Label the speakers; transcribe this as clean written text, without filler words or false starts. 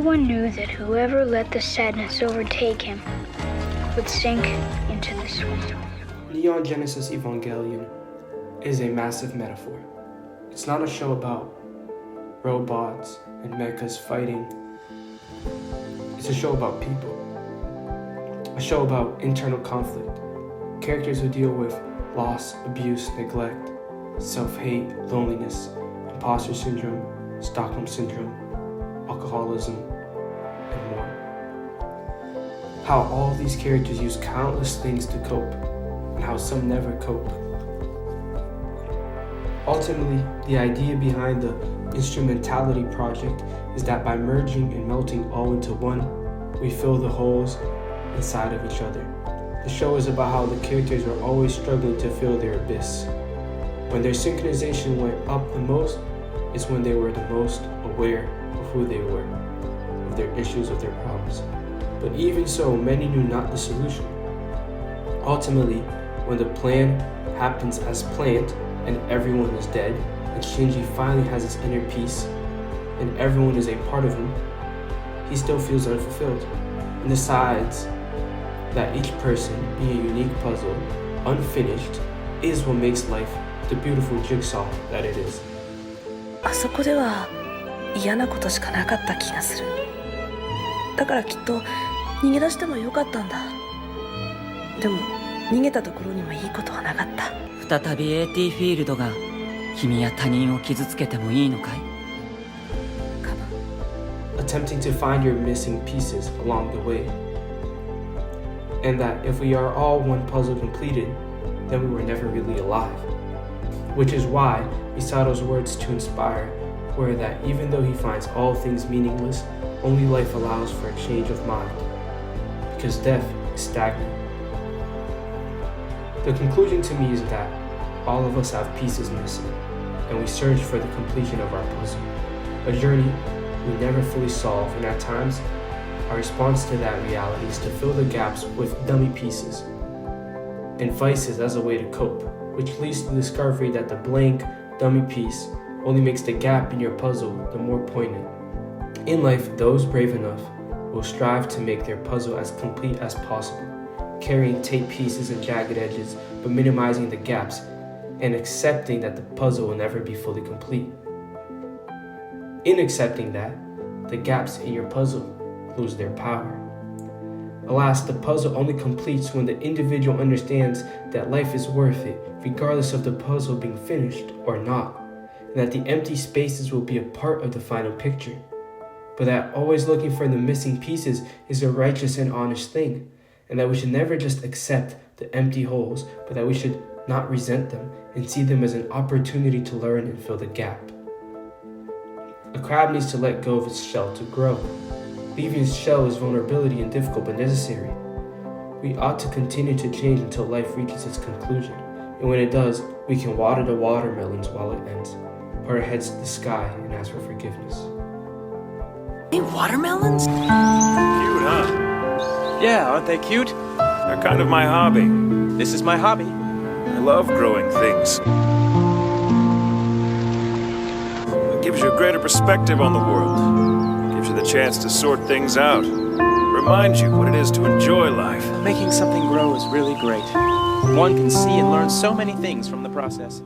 Speaker 1: Everyone knew that whoever let the sadness overtake him would sink into the swamp.
Speaker 2: Neon Genesis Evangelion is a massive metaphor. It's not a show about robots and mechas fighting. It's a show about people. A show about internal conflict. Characters who deal with loss, abuse, neglect, self-hate, loneliness, imposter syndrome, Stockholm syndrome, alcoholism, and more. How all these characters use countless things to cope, and how some never cope. Ultimately, the idea behind the Instrumentality project is that by merging and melting all into one, we fill the holes inside of each other. The show is about how the characters are always struggling to fill their abyss. When their synchronization went up the most is when they were the most aware of who they were, of their issues, of their problems. But even so, many knew not the solution. Ultimately, when the plan happens as planned and everyone is dead, and Shinji finally has his inner peace, and everyone is a part of him, he still feels unfulfilled, and decides that each person being a unique puzzle, unfinished, is what makes life the beautiful jigsaw that it is.
Speaker 3: あそこでは嫌なことしかなかった気がする。だからきっと逃げ出してもよかったんだ。でも逃げたところにはいいことはなかった。
Speaker 4: 再び AT フィールドが君や他人を傷つけてもいいのかい？
Speaker 3: かな。
Speaker 2: Attempting to find your missing pieces along the way. And that if we are all one puzzle completed, then we were never really alive. Which is why Misato's words to inspire were that even though he finds all things meaningless, only life allows for a change of mind. Because death is stagnant. The conclusion to me is that all of us have pieces missing, and we search for the completion of our puzzle. A journey we never fully solve, and at times, our response to that reality is to fill the gaps with dummy pieces and vices as a way to cope, which leads to the discovery that the blank, dummy piece only makes the gap in your puzzle the more poignant. In life, those brave enough will strive to make their puzzle as complete as possible, carrying tape pieces and jagged edges, but minimizing the gaps and accepting that the puzzle will never be fully complete. In accepting that, the gaps in your puzzle lose their power. Alas, the puzzle only completes when the individual understands that life is worth it, regardless of the puzzle being finished or not, and that the empty spaces will be a part of the final picture. But that always looking for the missing pieces is a righteous and honest thing, and that we should never just accept the empty holes, but that we should not resent them and see them as an opportunity to learn and fill the gap. A crab needs to let go of its shell to grow. Leaving its shell is vulnerability and difficult but necessary. We ought to continue to change until life reaches its conclusion, and when it does, we can water the watermelons while it ends, put our heads to the sky and ask for forgiveness.
Speaker 3: Hey, watermelons?
Speaker 5: Cute, huh?
Speaker 6: Yeah, aren't they cute?
Speaker 5: They're kind of my hobby.
Speaker 6: This is my hobby.
Speaker 5: I love growing things. It gives you a greater perspective on the world. Gives you the chance to sort things out. Reminds you what it is to enjoy life.
Speaker 6: Making something grow is really great. One can see and learn so many things from the process.